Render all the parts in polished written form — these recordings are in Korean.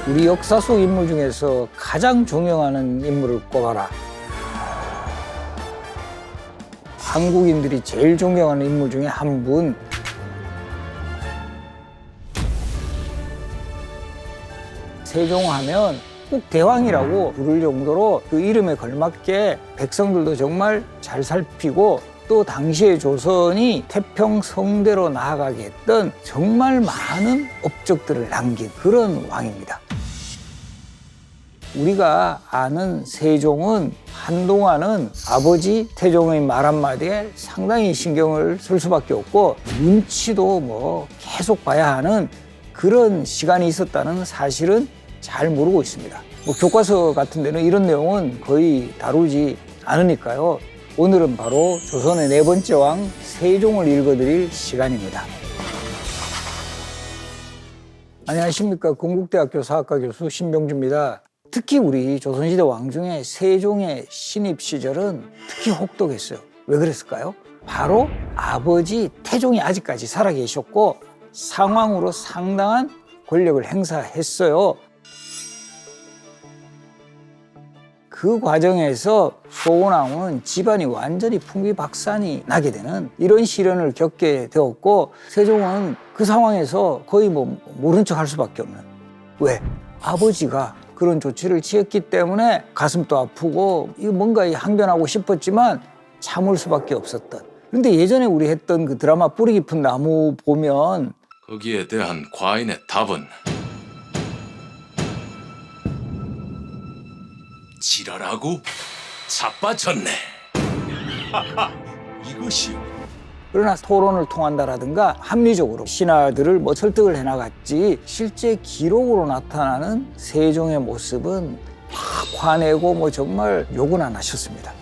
우리 역사 속 인물 중에서 가장 존경하는 인물을 꼽아라. 한국인들이 제일 존경하는 인물 중에 한 분. 세종하면 꼭 대왕이라고 부를 정도로 그 이름에 걸맞게 백성들도 정말 잘 살피고 또 당시의 조선이 태평성대로 나아가게 했던 정말 많은 업적들을 남긴 그런 왕입니다. 우리가 아는 세종은 한동안은 아버지 태종의 말 한마디에 상당히 신경을 쓸 수밖에 없고 눈치도 계속 봐야 하는 그런 시간이 있었다는 사실은 잘 모르고 있습니다. 교과서 같은 데는 이런 내용은 거의 다루지 않으니까요. 오늘은 바로 조선의 네 번째 왕 세종을 읽어드릴 시간입니다. 안녕하십니까. 건국대학교 사학과 교수 신병주입니다. 특히 우리 조선시대 왕 중에 세종의 신입 시절은 특히 혹독했어요. 왜 그랬을까요? 바로 아버지 태종이 아직까지 살아계셨고 상왕으로 상당한 권력을 행사했어요. 그 과정에서 소원왕후는 집안이 완전히 풍비박산이 나게 되는 이런 시련을 겪게 되었고 세종은 그 상황에서 거의 모른 척 할 수밖에 없는. 왜? 아버지가 그런 조치를 취했기 때문에 가슴도 아프고 이거 뭔가 항변하고 싶었지만 참을 수밖에 없었던. 그런데 예전에 우리 했던 그 드라마 뿌리 깊은 나무 보면 거기에 대한 과인의 답은 지랄하고 자빠졌네. 이것이 그러나 토론을 통한다라든가 합리적으로 신하들을 설득을 해나갔지 실제 기록으로 나타나는 세종의 모습은 막 화내고 정말 욕은 안 하셨습니다.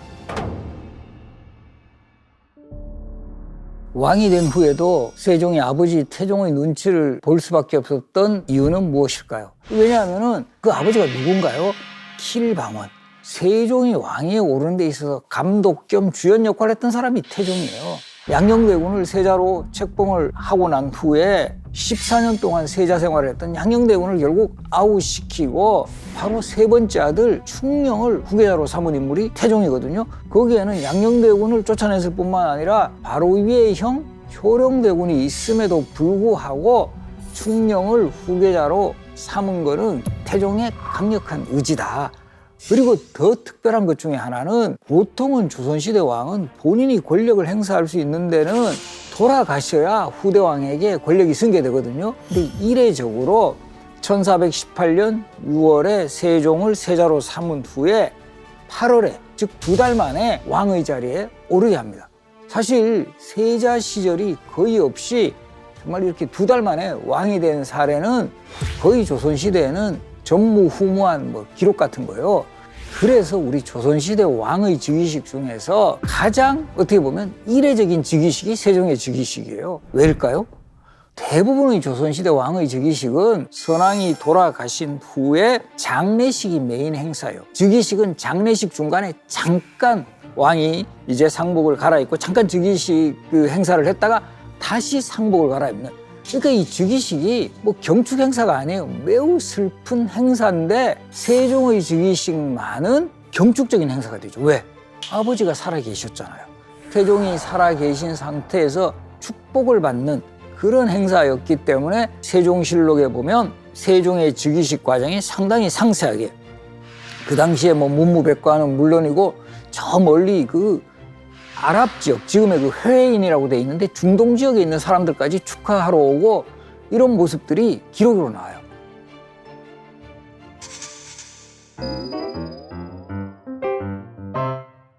왕이 된 후에도 세종이 아버지 태종의 눈치를 볼 수밖에 없었던 이유는 무엇일까요? 왜냐하면 그 아버지가 누군가요? 킬방원. 세종이 왕위에 오르는 데 있어서 감독 겸 주연 역할을 했던 사람이 태종이에요. 양녕대군을 세자로 책봉을 하고 난 후에 14년 동안 세자 생활을 했던 양녕대군을 결국 아웃시키고 바로 세 번째 아들 충녕을 후계자로 삼은 인물이 태종이거든요. 거기에는 양녕대군을 쫓아냈을 뿐만 아니라 바로 위에 형 효령대군이 있음에도 불구하고 충녕을 후계자로 삼은 거는 태종의 강력한 의지다. 그리고 더 특별한 것 중에 하나는 보통은 조선시대 왕은 본인이 권력을 행사할 수 있는 데는 돌아가셔야 후대왕에게 권력이 승계되거든요. 근데 이례적으로 1418년 6월에 세종을 세자로 삼은 후에 8월에 즉 2달 만에 왕의 자리에 오르게 합니다. 사실 세자 시절이 거의 없이 정말 이렇게 2달 만에 왕이 된 사례는 거의 조선시대에는 전무후무한 기록 같은 거예요. 그래서 우리 조선시대 왕의 즉위식 중에서 가장 어떻게 보면 이례적인 즉위식이 세종의 즉위식이에요. 왜일까요? 대부분의 조선시대 왕의 즉위식은 선왕이 돌아가신 후에 장례식이 메인 행사예요. 즉위식은 장례식 중간에 잠깐 왕이 이제 상복을 갈아입고 잠깐 즉위식 그 행사를 했다가 다시 상복을 갈아입는. 그러니까 이 즉위식이 경축 행사가 아니에요. 매우 슬픈 행사인데 세종의 즉위식만은 경축적인 행사가 되죠. 왜? 아버지가 살아계셨잖아요. 태종이 살아계신 상태에서 축복을 받는 그런 행사였기 때문에 세종실록에 보면 세종의 즉위식 과정이 상당히 상세하게 그 당시에 문무백관은 물론이고 저 멀리 그 아랍 지역, 지금의 그 회인이라고 돼 있는데 중동 지역에 있는 사람들까지 축하하러 오고 이런 모습들이 기록으로 나와요.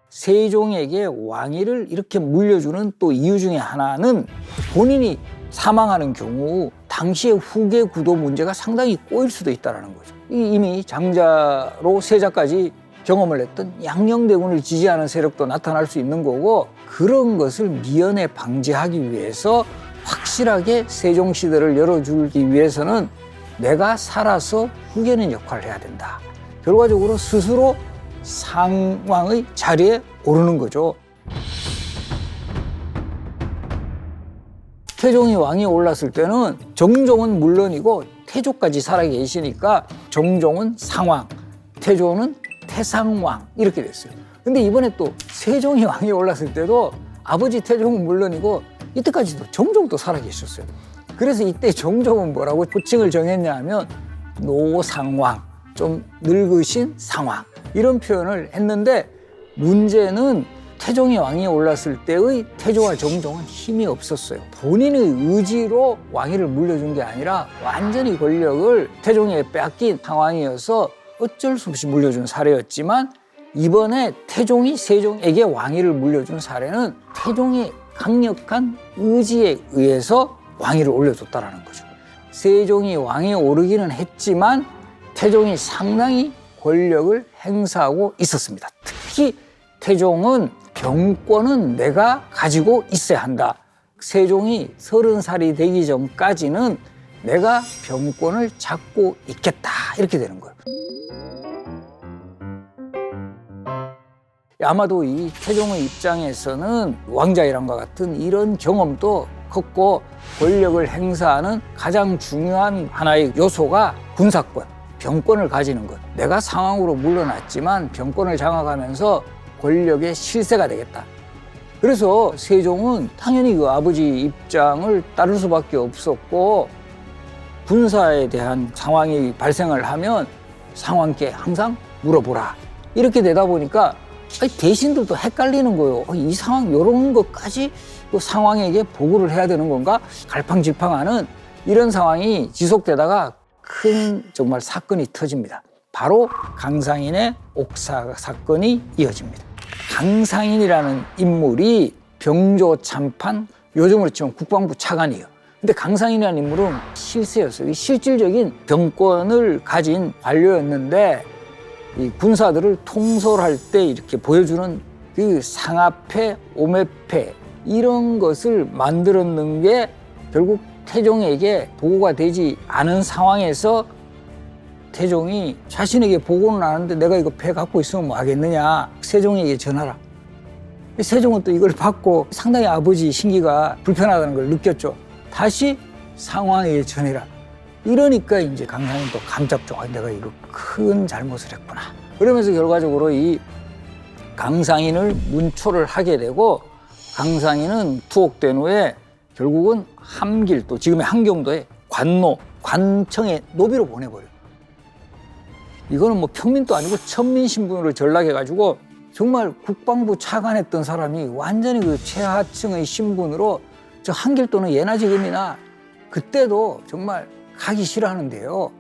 세종에게 왕위를 이렇게 물려주는 또 이유 중에 하나는 본인이 사망하는 경우 당시의 후계 구도 문제가 상당히 꼬일 수도 있다는 거죠. 이미 장자로 세자까지 경험을 했던 양녕대군을 지지하는 세력도 나타날 수 있는 거고 그런 것을 미연에 방지하기 위해서 확실하게 세종시대를 열어주기 위해서는 내가 살아서 후계는 역할을 해야 된다. 결과적으로 스스로 상왕의 자리에 오르는 거죠. 태종이 왕위에 올랐을 때는 정종은 물론이고 태조까지 살아 계시니까 정종은 상왕, 태조는 태상왕 이렇게 됐어요. 근데 이번에 또 세종이 왕이 올랐을 때도 아버지 태종은 물론이고 이때까지도 정종도 살아 계셨어요. 그래서 이때 정종은 뭐라고 호칭을 정했냐 하면 노상왕, 좀 늙으신 상왕 이런 표현을 했는데 문제는 태종이 왕이 올랐을 때의 태조와 정종은 힘이 없었어요. 본인의 의지로 왕위를 물려준 게 아니라 완전히 권력을 태종에게 빼앗긴 상황이어서 어쩔 수 없이 물려준 사례였지만 이번에 태종이 세종에게 왕위를 물려준 사례는 태종의 강력한 의지에 의해서 왕위를 올려줬다는 거죠. 세종이 왕위에 오르기는 했지만 태종이 상당히 권력을 행사하고 있었습니다. 특히 태종은 병권은 내가 가지고 있어야 한다. 세종이 30살이 되기 전까지는 내가 병권을 잡고 있겠다. 이렇게 되는 거예요. 아마도 이 태종의 입장에서는 왕자이란과 같은 이런 경험도 컸고 권력을 행사하는 가장 중요한 하나의 요소가 군사권, 병권을 가지는 것. 내가 상황으로 물러났지만 병권을 장악하면서 권력의 실세가 되겠다. 그래서 세종은 당연히 그 아버지 입장을 따를 수밖에 없었고 군사에 대한 상황이 발생을 하면 상왕께 항상 물어보라. 이렇게 되다 보니까 대신들도 헷갈리는 거예요. 이 상황 이런 것까지 또 상왕에게 보고를 해야 되는 건가? 갈팡질팡하는 이런 상황이 지속되다가 큰 정말 사건이 터집니다. 바로 강상인의 옥사 사건이 이어집니다. 강상인이라는 인물이 병조 참판, 요즘으로 치면 국방부 차관이에요. 근데 강상인이라는 인물은 실세였어요. 실질적인 병권을 가진 관료였는데 이 군사들을 통솔할 때 이렇게 보여주는 그 상하패, 오매패 이런 것을 만들었는 게 결국 태종에게 보고가 되지 않은 상황에서 태종이 자신에게 보고는 안 하는데 내가 이거 배 갖고 있으면 뭐 하겠느냐. 세종에게 전하라. 세종은 또 이걸 받고 상당히 아버지 신기가 불편하다는 걸 느꼈죠. 다시 상왕에게 전해라. 이러니까 이제 강상인은 또 감잡죠. 내가 이거 큰 잘못을 했구나. 그러면서 결과적으로 이 강상인을 문초를 하게 되고 강상인은 투옥된 후에 결국은 함길, 또 지금의 함경도에 관노, 관청에 노비로 보내버려요. 이거는 뭐 평민도 아니고 천민 신분으로 전락해가지고 정말 국방부 차관했던 사람이 완전히 그 최하층의 신분으로 저 함길도는 예나 지금이나 그때도 정말 가기 싫어하는데요.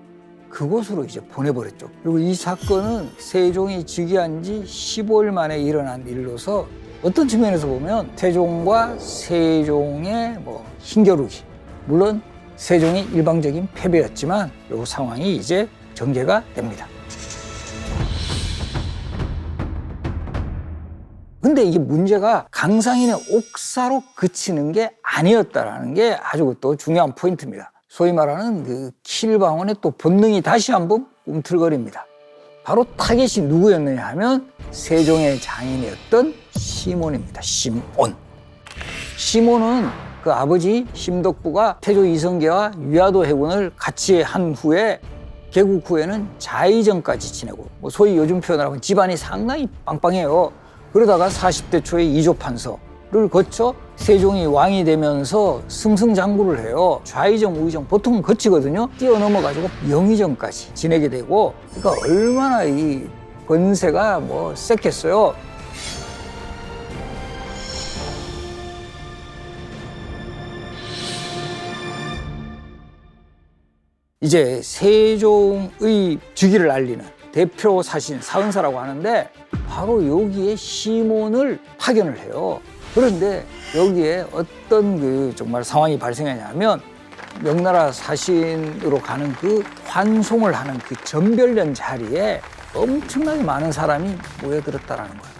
그곳으로 이제 보내버렸죠. 그리고 이 사건은 세종이 즉위한 지 15일 만에 일어난 일로서 어떤 측면에서 보면 태종과 세종의 뭐 힘겨루기, 물론 세종이 일방적인 패배였지만 이 상황이 이제 전개가 됩니다. 근데 이게 문제가 강상인의 옥사로 그치는 게 아니었다라는 게 아주 또 중요한 포인트입니다. 소위 말하는 그 킬방원의 또 본능이 다시 한번 꿈틀거립니다. 바로 타겟이 누구였느냐 하면 세종의 장인이었던 시몬입니다. 시몬. 시몬은 그 아버지 심덕부가 태조 이성계와 위화도 해군을 같이 한 후에 개국 후에는 좌의정까지 지내고 소위 요즘 표현으로 하면 집안이 상당히 빵빵해요. 그러다가 40대 초에 이조판서를 거쳐 세종이 왕이 되면서 승승장구를 해요. 좌의정, 우의정 보통은 거치거든요. 뛰어넘어가지고 영의정까지 지내게 되고, 그러니까 얼마나 이 권세가 뭐 셌겠어요. 이제 세종의 즉위를 알리는 대표 사신 사은사라고 하는데 바로 여기에 시몬을 파견을 해요. 그런데 여기에 어떤 그 정말 상황이 발생하냐면 명나라 사신으로 가는 그 환송을 하는 그 전별련 자리에 엄청나게 많은 사람이 모여들었다라는 거예요.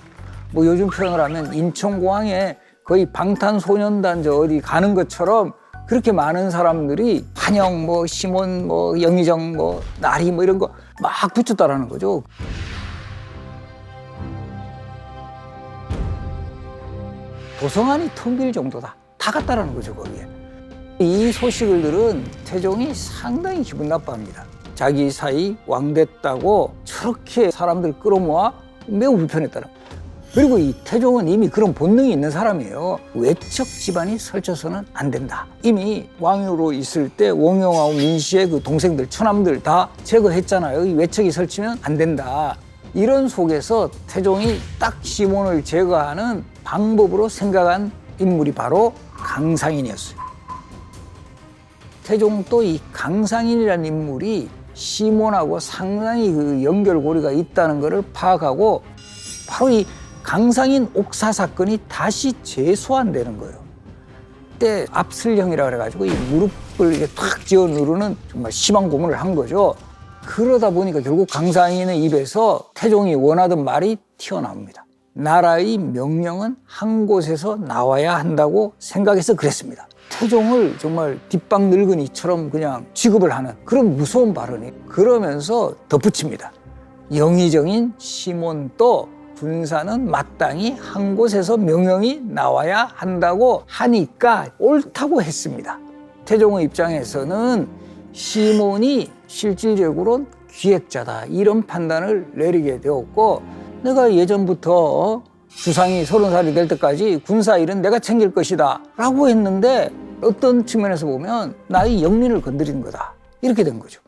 뭐 요즘 표현을 하면 인천공항에 거의 방탄소년단 저 어디 가는 것처럼 그렇게 많은 사람들이 환영, 뭐 시몬, 뭐 영의정, 뭐 나리 뭐 이런 거 막 붙였다라는 거죠. 도성안이 텅 빌 정도다. 다 갔다라는 거죠, 거기에. 이 소식을 들은 태종이 상당히 기분 나빠합니다. 자기 사이 왕 됐다고 저렇게 사람들 끌어모아 매우 불편했다는 거예요. 그리고 이 태종은 이미 그런 본능이 있는 사람이에요. 외척 집안이 설쳐서는 안 된다. 이미 왕으로 있을 때 원경하고 민씨의 그 동생들, 처남들 다 제거했잖아요. 이 외척이 설치면 안 된다. 이런 속에서 태종이 딱 시몬을 제거하는 방법으로 생각한 인물이 바로 강상인이었어요. 태종도 이 강상인이라는 인물이 시몬하고 상당히 그 연결고리가 있다는 것을 파악하고 바로 이 강상인 옥사 사건이 다시 재소환되는 거예요. 그때 압슬령이라 그래가지고 이 무릎을 이렇게 탁 지어 누르는 정말 심한 고문을 한 거죠. 그러다 보니까 결국 강상인의 입에서 태종이 원하던 말이 튀어나옵니다. 나라의 명령은 한 곳에서 나와야 한다고 생각해서 그랬습니다. 태종을 정말 뒷방 늙은이처럼 그냥 취급을 하는 그런 무서운 발언이 그러면서 덧붙입니다. 영의정인 시몬도 군사는 마땅히 한 곳에서 명령이 나와야 한다고 하니까 옳다고 했습니다. 태종의 입장에서는 시몬이 실질적으로는 기획자다 이런 판단을 내리게 되었고 내가 예전부터 주상이 30살이 될 때까지 군사 일은 내가 챙길 것이다 라고 했는데 어떤 측면에서 보면 나의 영린을 건드린 거다 이렇게 된 거죠.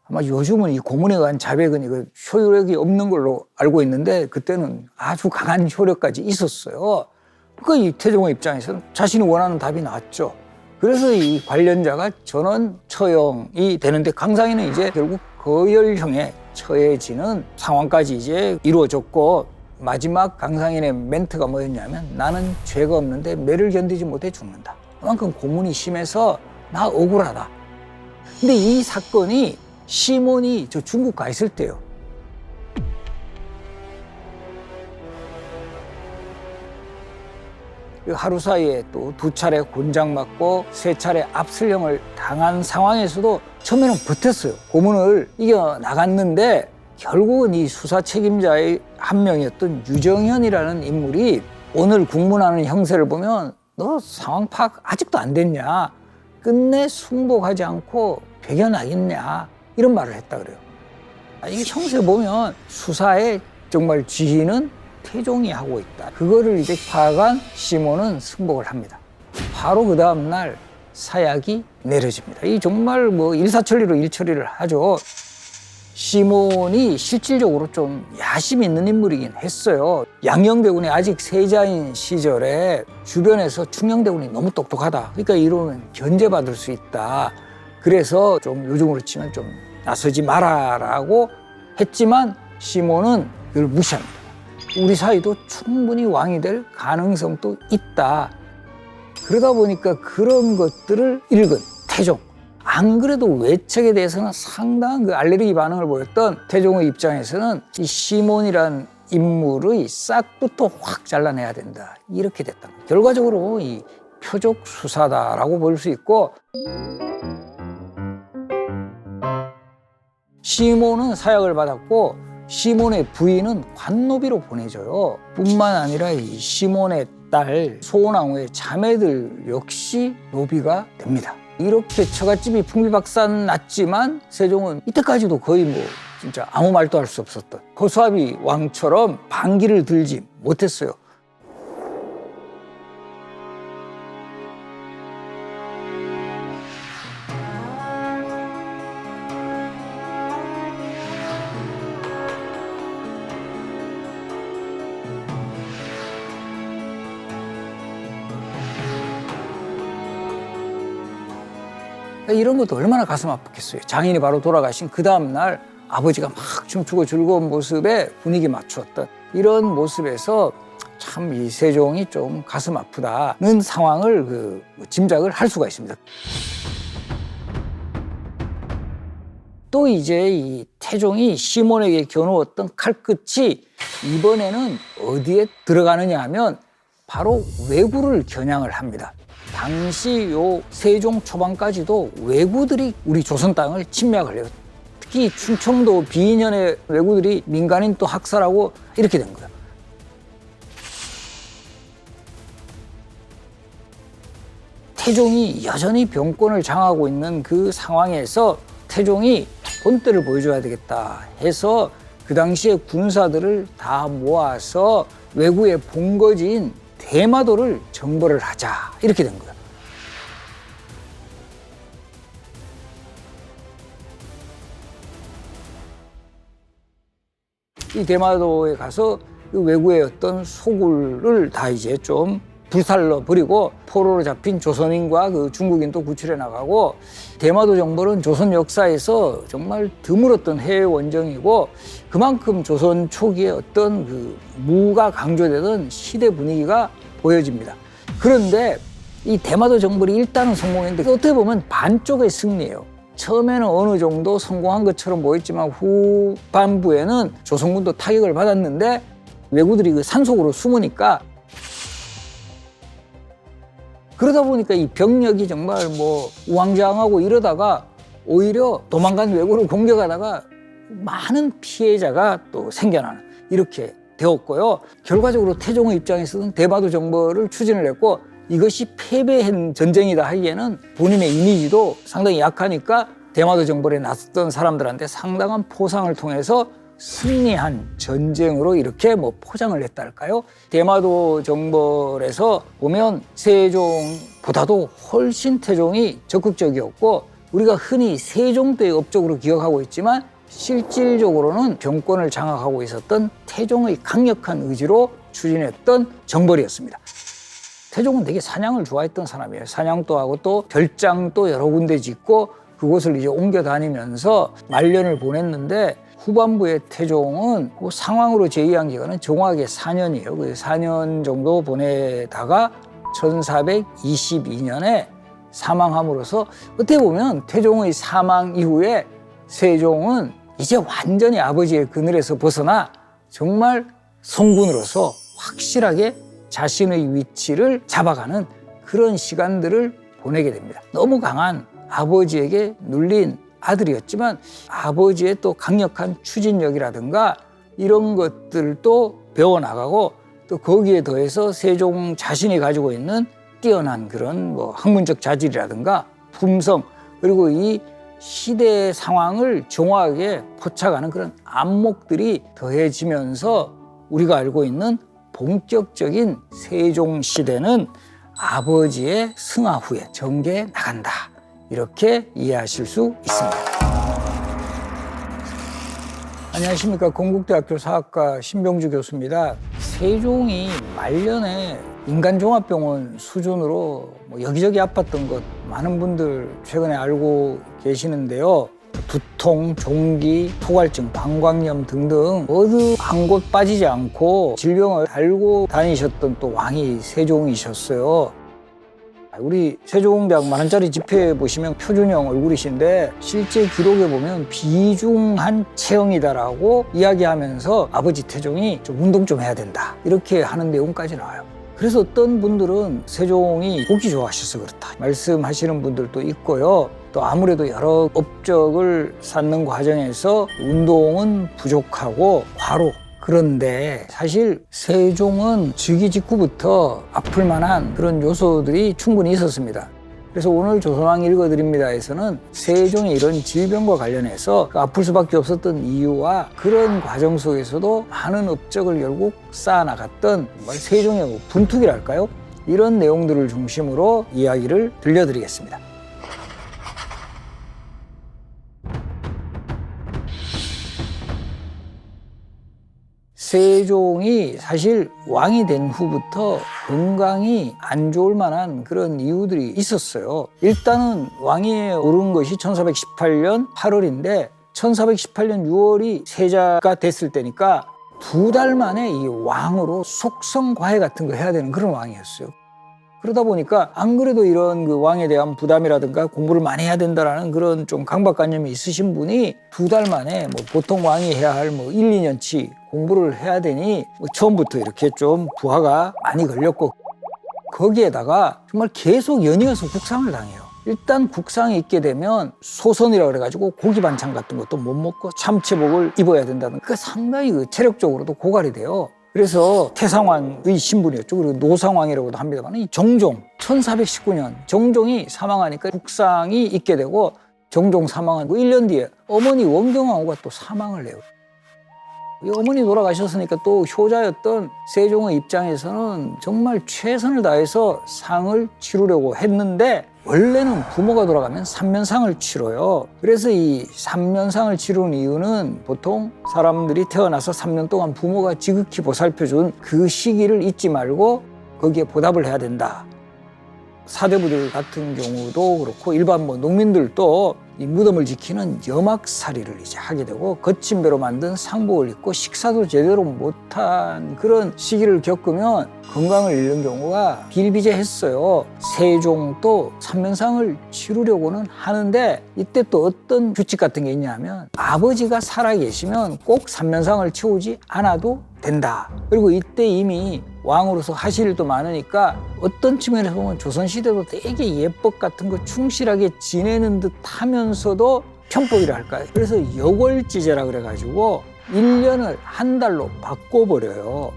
아마 요즘은 이 고문에 관한 자백은 이거 효력이 없는 걸로 알고 있는데 그때는 아주 강한 효력까지 있었어요. 그러니까 이 태종의 입장에서는 자신이 원하는 답이 나왔죠. 그래서 이 관련자가 전원 처형이 되는데 강상인은 이제 결국 거열형에 처해지는 상황까지 이제 이루어졌고 마지막 강상인의 멘트가 뭐였냐면 나는 죄가 없는데 매를 견디지 못해 죽는다. 그만큼 고문이 심해서 나 억울하다. 근데 이 사건이 시몬이 저 중국 가 있을 때요. 하루 사이에 또 2차례 곤장 맞고 3차례 압슬령을 당한 상황에서도 처음에는 버텼어요. 고문을 이겨나갔는데 결국은 이 수사 책임자의 한 명이었던 유정현이라는 인물이 오늘 국문하는 형세를 보면 너 상황 파악 아직도 안 됐냐? 끝내 승복하지 않고 배겨나겠냐? 이런 말을 했다 그래요. 이게 형세 보면 수사의 정말 지휘는 태종이 하고 있다. 그거를 이제 파악한 시몬은 승복을 합니다. 바로 그 다음날 사약이 내려집니다. 이 정말 뭐 일사천리로 일처리를 하죠. 시몬이 실질적으로 좀 야심 있는 인물이긴 했어요. 양녕대군이 아직 세자인 시절에 주변에서 충녕대군이 너무 똑똑하다. 그러니까 이러면 견제받을 수 있다. 그래서 좀 요즘으로 치면 좀 나서지 마라라고 했지만 시몬은 이걸 무시합니다. 우리 사이도 충분히 왕이 될 가능성도 있다. 그러다 보니까 그런 것들을 읽은 태종. 안 그래도 외척에 대해서는 상당한 그 알레르기 반응을 보였던 태종의 입장에서는 이 시몬이란 인물의 싹부터 확 잘라내야 된다. 이렇게 됐다. 결과적으로 이 표적 수사다라고 볼 수 있고 시몬은 사약을 받았고 시몬의 부인은 관노비로 보내져요. 뿐만 아니라 이 시몬의 딸 소원왕후의 자매들 역시 노비가 됩니다. 이렇게 처갓집이 풍비박산 났지만 세종은 이때까지도 거의 뭐 진짜 아무 말도 할 수 없었던 고수아비 왕처럼 반기를 들지 못했어요. 이런 것도 얼마나 가슴 아팠겠어요. 장인이 바로 돌아가신 그 다음날 아버지가 막 춤추고 즐거운 모습에 분위기 맞추었던 이런 모습에서 참 이 세종이 좀 가슴 아프다는 상황을 짐작을 할 수가 있습니다. 또 이제 이 태종이 시몬에게 겨누었던 칼끝이 이번에는 어디에 들어가느냐 하면 바로 왜구를 겨냥을 합니다. 당시 요 세종 초반까지도 왜구들이 우리 조선 땅을 침략을 해요. 특히 충청도 비인현의 왜구들이 민간인 또 학살하고 이렇게 된 거예요. 태종이 여전히 병권을 장악하고 있는 그 상황에서 태종이 본때를 보여줘야 되겠다 해서 그 당시에 군사들을 다 모아서 왜구의 본거지인 대마도를 정벌을 하자 이렇게 된 거예요. 이 대마도에 가서 그 왜구의 어떤 소굴을 다 이제 좀 불살러 버리고 포로로 잡힌 조선인과 그 중국인도 구출해 나가고, 대마도 정벌은 조선 역사에서 정말 드물었던 해외 원정이고 그만큼 조선 초기에 어떤 그 무가 강조되던 시대 분위기가 보여집니다. 그런데 이 대마도 정벌이 일단은 성공했는데 어떻게 보면 반쪽의 승리예요. 처음에는 어느 정도 성공한 것처럼 보였지만 후반부에는 조선군도 타격을 받았는데 왜구들이 그 산속으로 숨으니까, 그러다 보니까 이 병력이 정말 뭐 우왕좌왕하고 이러다가 오히려 도망간 왜구를 공격하다가 많은 피해자가 또 생겨나는 이렇게 되었고요. 결과적으로 태종의 입장에서는 대마도 정벌을 추진을 했고, 이것이 패배한 전쟁이다 하기에는 본인의 이미지도 상당히 약하니까 대마도 정벌에 나섰던 사람들한테 상당한 포상을 통해서 승리한 전쟁으로 이렇게 뭐 포장을 했다 할까요? 대마도 정벌에서 보면 세종보다도 훨씬 태종이 적극적이었고, 우리가 흔히 세종 때의 업적으로 기억하고 있지만 실질적으로는 정권을 장악하고 있었던 태종의 강력한 의지로 추진했던 정벌이었습니다. 태종은 되게 사냥을 좋아했던 사람이에요. 사냥도 하고 또 별장도 여러 군데 짓고 그곳을 이제 옮겨 다니면서 말년을 보냈는데, 후반부의 태종은 그 상황으로 제의한 기간은 정확하게 4년이에요. 그 4년 정도 보내다가 1422년에 사망함으로써 어떻게 보면 태종의 사망 이후에 세종은 이제 완전히 아버지의 그늘에서 벗어나 정말 성군으로서 확실하게 자신의 위치를 잡아가는 그런 시간들을 보내게 됩니다. 너무 강한 아버지에게 눌린 아들이었지만 아버지의 또 강력한 추진력이라든가 이런 것들도 배워나가고, 또 거기에 더해서 세종 자신이 가지고 있는 뛰어난 그런 뭐 학문적 자질이라든가 품성, 그리고 이 시대의 상황을 정확하게 포착하는 그런 안목들이 더해지면서 우리가 알고 있는 본격적인 세종 시대는 아버지의 승하 후에 전개해 나간다, 이렇게 이해하실 수 있습니다. 안녕하십니까. 건국대학교 사학과 신병주 교수입니다. 세종이 말년에 인간종합병원 수준으로 뭐 여기저기 아팠던 것 많은 분들 최근에 알고 계시는데요. 두통, 종기, 토갈증, 방광염 등등 어느 한 곳 빠지지 않고 질병을 앓고 다니셨던 또 왕이 세종이셨어요. 우리 세종대학 만원짜리 지폐 보시면 표준형 얼굴이신데 실제 기록에 보면 비중한 체형이다라고 이야기하면서 아버지 태종이 좀 운동 좀 해야 된다, 이렇게 하는 내용까지 나와요. 그래서 어떤 분들은 세종이 보기 좋아하셔서 그렇다 말씀하시는 분들도 있고요. 또 아무래도 여러 업적을 쌓는 과정에서 운동은 부족하고 과로, 그런데 사실 세종은 즉위 직후부터 아플 만한 그런 요소들이 충분히 있었습니다. 그래서 오늘 조선왕 읽어드립니다에서는 세종의 이런 질병과 관련해서 아플 수밖에 없었던 이유와 그런 과정 속에서도 많은 업적을 결국 쌓아나갔던 세종의 분투기랄까요? 이런 내용들을 중심으로 이야기를 들려드리겠습니다. 세종이 사실 왕이 된 후부터 건강이 안 좋을 만한 그런 이유들이 있었어요. 일단은 왕위에 오른 것이 1418년 8월인데 1418년 6월이 세자가 됐을 때니까 2달 만에 이 왕으로 속성과외 같은 거 해야 되는 그런 왕이었어요. 그러다 보니까 안 그래도 이런 그 왕에 대한 부담이라든가 공부를 많이 해야 된다라는 그런 좀 강박관념이 있으신 분이 2달 만에 뭐 보통 왕이 해야 할 뭐 1, 2년치 공부를 해야 되니 뭐 처음부터 이렇게 좀 부하가 많이 걸렸고, 거기에다가 정말 계속 연이어서 국상을 당해요. 일단 국상이 있게 되면 소선이라 그래가지고 고기 반찬 같은 것도 못 먹고 참치복을 입어야 된다는, 그러니까 상당히 그 체력적으로도 고갈이 돼요. 그래서 태상왕의 신분이었죠. 그리고 노상왕이라고도 합니다만 이 정종 1419년 정종이 사망하니까 국상이 있게 되고 정종 사망한 1년 뒤에 어머니 원경왕후가 또 사망을 해요. 이 어머니 돌아가셨으니까 또 효자였던 세종의 입장에서는 정말 최선을 다해서 상을 치르려고 했는데 원래는 부모가 돌아가면 삼면상을 치러요. 그래서 이 삼면상을 치르는 이유는 보통 사람들이 태어나서 3년 동안 부모가 지극히 보살펴준 그 시기를 잊지 말고 거기에 보답을 해야 된다. 사대부들 같은 경우도 그렇고 일반 농민들도 이 무덤을 지키는 염악살이를 이제 하게 되고 거친 배로 만든 상복을 입고 식사도 제대로 못한 그런 시기를 겪으면 건강을 잃는 경우가 비일비재했어요. 세종도 삼면상을 치르려고는 하는데 이때 또 어떤 규칙 같은 게 있냐면 아버지가 살아계시면 꼭 삼면상을 치우지 않아도 된다. 그리고 이때 이미 왕으로서 하실 일도 많으니까 어떤 측면에서 보면 조선시대도 되게 예법 같은 거 충실하게 지내는 듯 하면서도 편법이라 할까요? 그래서 여월지제라 그래가지고 1년을 한 달로 바꿔버려요.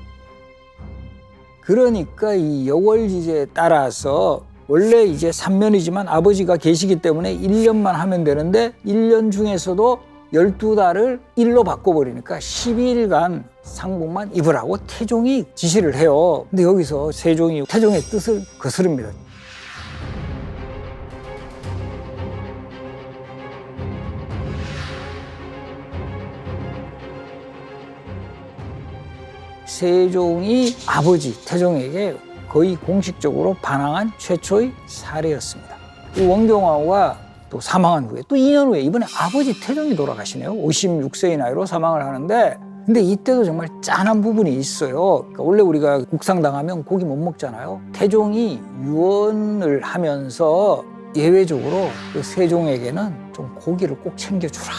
그러니까 이 여월지제에 따라서 원래 이제 3년이지만 아버지가 계시기 때문에 1년만 하면 되는데 1년 중에서도 12달을 1로 바꿔버리니까 12일간 상복만 입으라고 태종이 지시를 해요. 근데 여기서 세종이 태종의 뜻을 거스릅니다. 세종이 아버지 태종에게 거의 공식적으로 반항한 최초의 사례였습니다. 이 원경왕후가 또 사망한 후에 또 2년 후에 이번에 아버지 태종이 돌아가시네요. 56세의 나이로 사망을 하는데 근데 이때도 정말 짠한 부분이 있어요. 그러니까 원래 우리가 국상당하면 고기 못 먹잖아요. 태종이 유언을 하면서 예외적으로 그 세종에게는 좀 고기를 꼭 챙겨주라.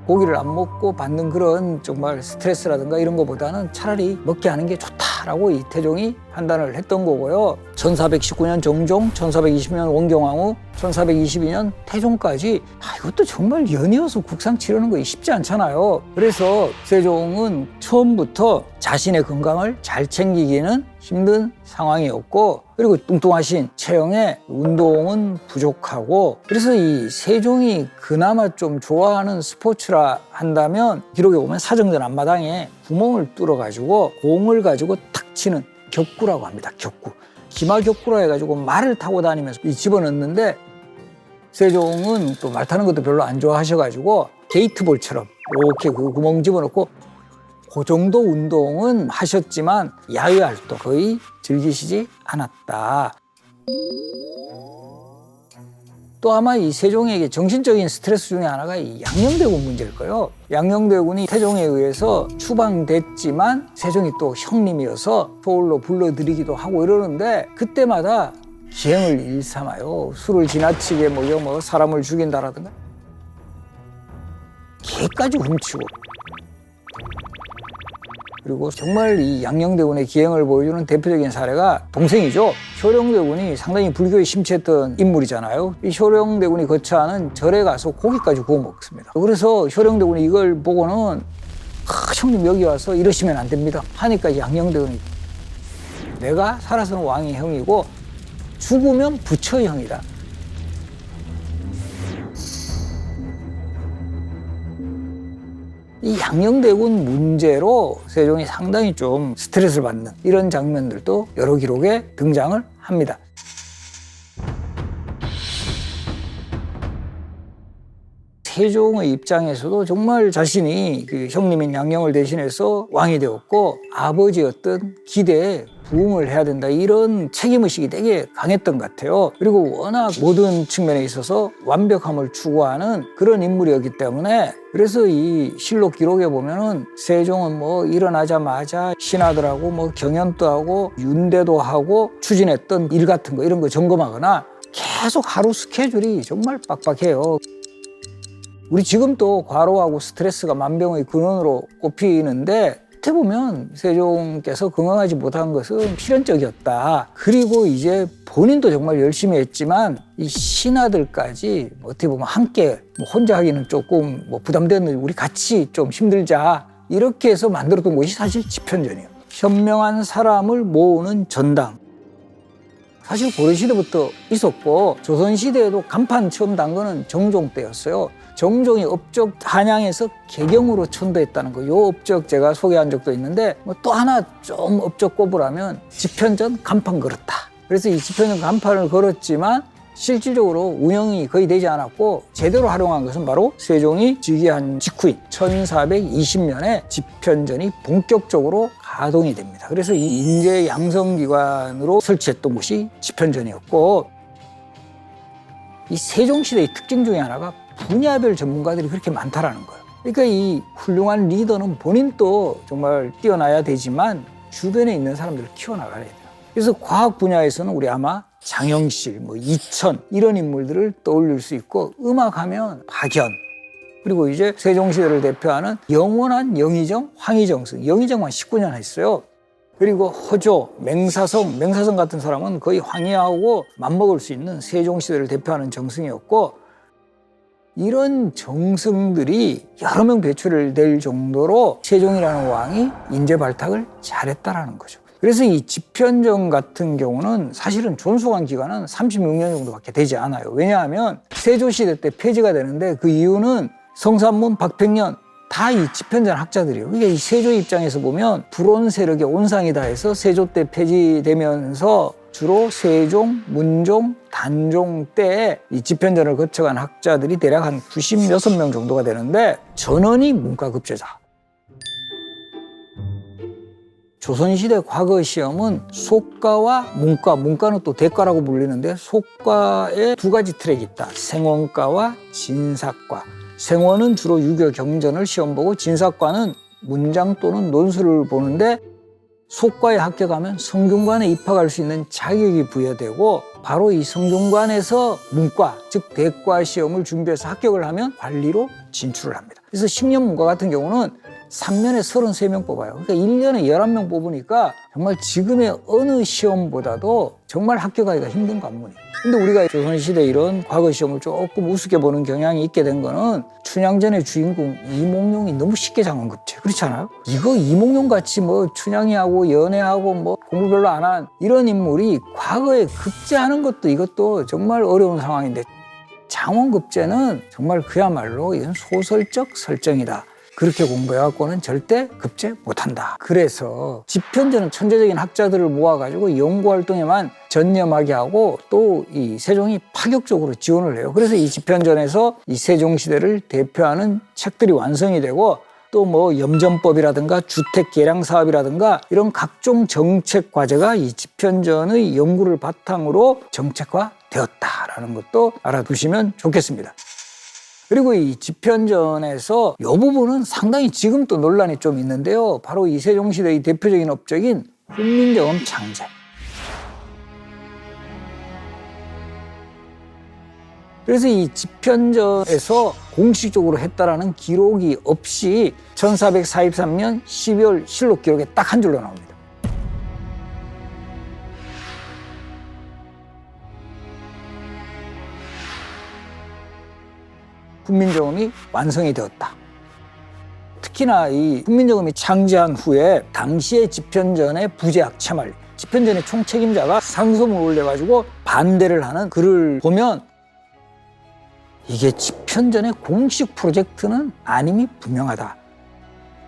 고기를 안 먹고 받는 그런 정말 스트레스라든가 이런 것보다는 차라리 먹게 하는 게 좋다라고 이태종이 판단을 했던 거고요. 1419년 정종, 1420년 원경왕후, 1422년 태종까지 이것도 정말 연이어서 국상 치르는 거 쉽지 않잖아요. 그래서 세종은 처음부터 자신의 건강을 잘 챙기기는 힘든 상황이었고 그리고 뚱뚱하신 체형에 운동은 부족하고 그래서 이 세종이 그나마 좀 좋아하는 스포츠라 한다면 기록에 보면 사정전 앞마당에 구멍을 뚫어가지고 공을 가지고 탁 치는 격구라고 합니다. 격구. 기마격구라 해가지고 말을 타고 다니면서 집어넣는데 세종은 또 말 타는 것도 별로 안 좋아하셔가지고 게이트볼처럼 이렇게 그 구멍 집어넣고 그 정도 운동은 하셨지만 야외 활동 거의 즐기시지 않았다. 또 아마 이 세종에게 정신적인 스트레스 중에 하나가 이 양녕대군 문제일 거예요. 양녕대군이 태종에 의해서 추방됐지만 세종이 또 형님이어서 서울로 불러들이기도 하고 이러는데 그때마다 기행을 일삼아요. 술을 지나치게 먹여 사람을 죽인다라든가 개까지 훔치고 그리고 정말 이 양녕대군의 기행을 보여주는 대표적인 사례가 동생이죠. 효령대군이 상당히 불교에 심취했던 인물이잖아요. 이 효령대군이 거처하는 절에 가서 고기까지 구워 먹습니다. 그래서 효령대군이 이걸 보고는 형님 여기 와서 이러시면 안 됩니다 하니까 양녕대군이 내가 살아서는 왕이 형이고 죽으면 부처의 형이다. 이 양녕대군 문제로 세종이 상당히 좀 스트레스를 받는 이런 장면들도 여러 기록에 등장을 합니다. 세종의 입장에서도 정말 자신이 그 형님인 양녕을 대신해서 왕이 되었고 아버지였던 기대에 부응을 해야 된다 이런 책임의식이 되게 강했던 것 같아요. 그리고 워낙 모든 측면에 있어서 완벽함을 추구하는 그런 인물이었기 때문에 그래서 이 실록 기록에 보면은 세종은 일어나자마자 신하들하고 경연도 하고 윤대도 하고 추진했던 일 같은 거 이런 거 점검하거나 계속 하루 스케줄이 정말 빡빡해요. 우리 지금도 과로하고 스트레스가 만병의 근원으로 꼽히는데 어떻게 보면 세종께서 건강하지 못한 것은 필연적이었다. 그리고 이제 본인도 정말 열심히 했지만 이 신하들까지 어떻게 보면 함께 혼자 하기는 조금 부담되는 우리 같이 좀 힘들자 이렇게 해서 만들었던 것이 사실 집현전이에요. 현명한 사람을 모으는 전당. 사실 고려시대부터 있었고 조선시대에도 간판 처음 단 거는 정종 때였어요. 정종이 업적 한양에서 개경으로 천도했다는 거. 요 업적 제가 소개한 적도 있는데 또 하나 좀 업적 꼽으라면 집현전 간판 걸었다. 그래서 이 집현전 간판을 걸었지만 실질적으로 운영이 거의 되지 않았고 제대로 활용한 것은 바로 세종이 즉위한 직후인 1420년에 집현전이 본격적으로 가동이 됩니다. 그래서 이 인재 양성기관으로 설치했던 곳이 집현전이었고, 이 세종시대의 특징 중에 하나가 분야별 전문가들이 그렇게 많다라는 거예요. 그러니까 이 훌륭한 리더는 본인도 정말 뛰어나야 되지만 주변에 있는 사람들을 키워나가야 돼요. 그래서 과학 분야에서는 우리 아마 장영실, 이천 이런 인물들을 떠올릴 수 있고, 음악하면 박연, 그리고 이제 세종시대를 대표하는 영원한 영의정, 황희정승, 영의정만 19년 했어요. 그리고 허조, 맹사성 같은 사람은 거의 황희하고 맞먹을 수 있는 세종시대를 대표하는 정승이었고, 이런 정승들이 여러 명 배출될 정도로 세종이라는 왕이 인재 발탁을 잘했다라는 거죠. 그래서 이 집현전 같은 경우는 사실은 존속한 기간은 36년 정도밖에 되지 않아요. 왜냐하면 세조시대 때 폐지가 되는데 그 이유는 성산문, 박팽년 다 이 집현전 학자들이에요. 그러니까 이 세조 입장에서 보면 불온 세력의 온상이다 해서 세조 때 폐지되면서 주로 세종, 문종, 단종 때 이 집현전을 거쳐간 학자들이 대략 한 96명 정도가 되는데 전원이 문과급제자. 조선시대 과거 시험은 속과와 문과, 문과는 또 대과라고 불리는데 속과에 두 가지 트랙이 있다. 생원과와 진사과. 생원은 주로 유교 경전을 시험 보고 진사과는 문장 또는 논술을 보는데, 속과에 합격하면 성균관에 입학할 수 있는 자격이 부여되고, 바로 이 성균관에서 문과, 즉 대과 시험을 준비해서 합격을 하면 관리로 진출을 합니다. 그래서 10년 문과 같은 경우는 3년에 33명 뽑아요. 그러니까 1년에 11명 뽑으니까 정말 지금의 어느 시험보다도 정말 합격하기가 힘든 관문이에요. 근데 우리가 조선시대 이런 과거 시험을 조금 우습게 보는 경향이 있게 된 거는 춘향전의 주인공 이몽룡이 너무 쉽게 장원급제. 그렇지 않아요? 이거 이몽룡 같이 춘향이하고 연애하고 공부 별로 안 한 이런 인물이 과거에 급제하는 것도 이것도 정말 어려운 상황인데, 장원급제는 정말 그야말로 이건 소설적 설정이다. 그렇게 공부해갖고는 절대 급제 못한다. 그래서 집현전은 천재적인 학자들을 모아가지고 연구활동에만 전념하게 하고 또 이 세종이 파격적으로 지원을 해요. 그래서 이 집현전에서 이 세종시대를 대표하는 책들이 완성이 되고, 또 염전법이라든가 주택개량사업이라든가 이런 각종 정책 과제가 이 집현전의 연구를 바탕으로 정책화되었다라는 것도 알아두시면 좋겠습니다. 그리고 이 집현전에서 이 부분은 상당히 지금 또 논란이 좀 있는데요. 바로 이 세종시대의 대표적인 업적인 훈민정음 창제. 그래서 이 집현전에서 공식적으로 했다라는 기록이 없이 1443년 12월 실록 기록에 딱 한 줄로 나옵니다. 훈민정음이 완성이 되었다. 특히나 이 훈민정음이 창제한 후에 당시의 집현전의 부재학 채말, 집현전의 총책임자가 상소문을 올려가지고 반대를 하는 글을 보면 이게 집현전의 공식 프로젝트는 아님이 분명하다.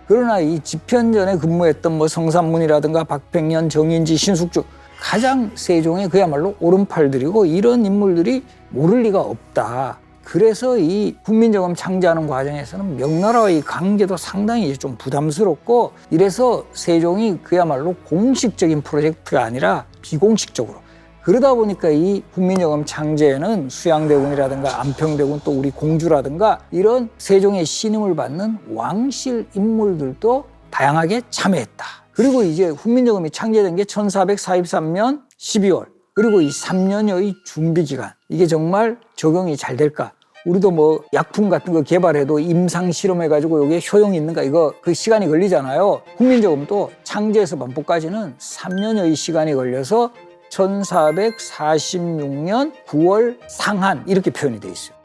그러나 이 집현전에 근무했던 성산문이라든가 박팽년, 정인지, 신숙주, 가장 세종의 그야말로 오른팔들이고 이런 인물들이 모를 리가 없다. 그래서 이 훈민정음 창제하는 과정에서는 명나라와의 관계도 상당히 좀 부담스럽고, 이래서 세종이 그야말로 공식적인 프로젝트가 아니라 비공식적으로, 그러다 보니까 이 훈민정음 창제에는 수양대군이라든가 안평대군, 또 우리 공주라든가 이런 세종의 신임을 받는 왕실 인물들도 다양하게 참여했다. 그리고 이제 훈민정음이 창제된 게 1443년 12월. 그리고 이 3년여의 준비기간, 이게 정말 적용이 잘 될까? 우리도 약품 같은 거 개발해도 임상 실험해가지고 이게 효용이 있는가, 이거 그 시간이 걸리잖아요. 훈민정음도 창제에서 반포까지는 3년여의 시간이 걸려서 1446년 9월 상한 이렇게 표현이 돼 있어요.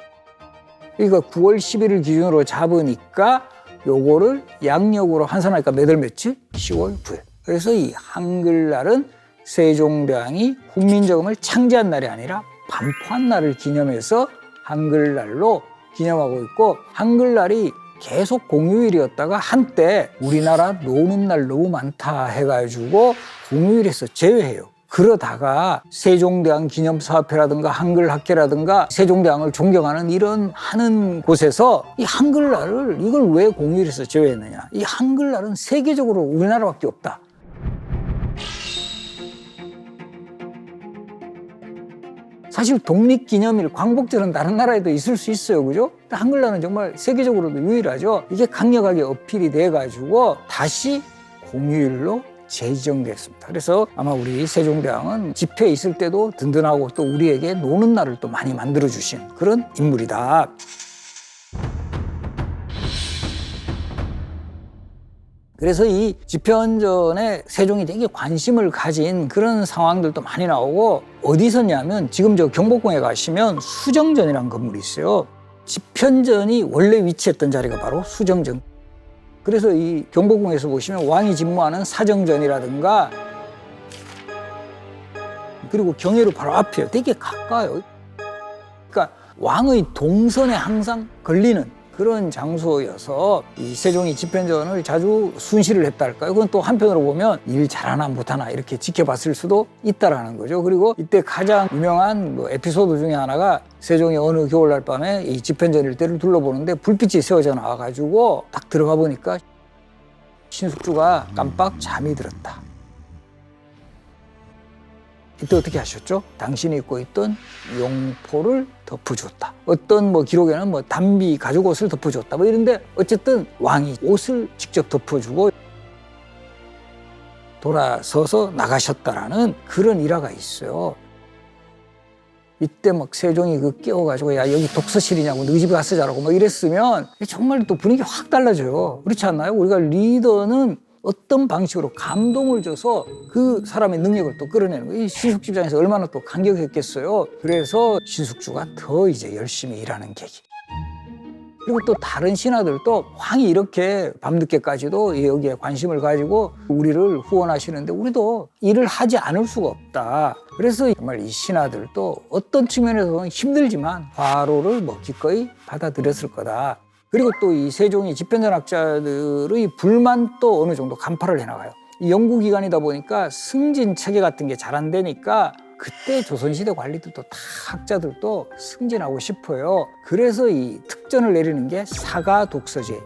그러니까 9월 10일을 기준으로 잡으니까 요거를 양력으로 환산하니까 몇 월 며칠? 10월 9일. 그래서 이 한글날은 세종대왕이 훈민정음을 창제한 날이 아니라 반포한 날을 기념해서 한글날로 기념하고 있고, 한글날이 계속 공휴일이었다가 한때 우리나라 노는 날 너무 많다 해가지고 공휴일에서 제외해요. 그러다가 세종대왕 기념사업회라든가 한글학회라든가 세종대왕을 존경하는 이런 하는 곳에서 이 한글날을 이걸 왜 공휴일에서 제외했느냐. 이 한글날은 세계적으로 우리나라밖에 없다. 사실 독립기념일, 광복절은 다른 나라에도 있을 수 있어요. 그죠? 한글날은 정말 세계적으로도 유일하죠. 이게 강력하게 어필이 돼가지고 다시 공휴일로 재지정됐습니다. 그래서 아마 우리 세종대왕은 집회에 있을 때도 든든하고 또 우리에게 노는 날을 또 많이 만들어주신 그런 인물이다. 그래서 이 집현전에 세종이 되게 관심을 가진 그런 상황들도 많이 나오고, 어디 있었냐면 지금 저 경복궁에 가시면 수정전이라는 건물이 있어요. 집현전이 원래 위치했던 자리가 바로 수정전. 그래서 이 경복궁에서 보시면 왕이 집무하는 사정전이라든가, 그리고 경회로 바로 앞이에요. 되게 가까워요. 그러니까 왕의 동선에 항상 걸리는 그런 장소여서 이 세종이 집현전을 자주 순시를 했다 할까요? 그건 또 한편으로 보면 일 잘하나 못하나 이렇게 지켜봤을 수도 있다라는 거죠. 그리고 이때 가장 유명한 뭐 에피소드 중에 하나가, 세종이 어느 겨울날 밤에 이 집현전 일대를 둘러보는데 불빛이 세워져 나와가지고 딱 들어가 보니까 신숙주가 깜빡 잠이 들었다. 이때 어떻게 하셨죠? 당신이 입고 있던 용포를 덮어주었다. 어떤 뭐 기록에는 뭐 단비 가죽 옷을 덮어주었다. 뭐 이런데 어쨌든 왕이 옷을 직접 덮어주고 돌아서서 나가셨다라는 그런 일화가 있어요. 이때 막 세종이 그 깨워가지고 야 여기 독서실이냐고 너희 집에 가서 자라고 막 이랬으면 정말 또 분위기 확 달라져요. 그렇지 않나요? 우리가 리더는 어떤 방식으로 감동을 줘서 그 사람의 능력을 또 끌어내는 거예요. 이 신숙주 입장에서 얼마나 또 감격했겠어요. 그래서 신숙주가 더 이제 열심히 일하는 계기. 그리고 또 다른 신하들도 왕이 이렇게 밤늦게까지도 여기에 관심을 가지고 우리를 후원하시는데 우리도 일을 하지 않을 수가 없다. 그래서 정말 이 신하들도 어떤 측면에서는 힘들지만 화로를 뭐 기꺼이 받아들였을 거다. 그리고 또 이 세종이 집현전학자들의 불만도 어느 정도 간파를 해나가요. 이 연구기관이다 보니까 승진 체계 같은 게 잘 안 되니까 그때 조선시대 관리들도 다 학자들도 승진하고 싶어요. 그래서 이 특전을 내리는 게 사가독서제.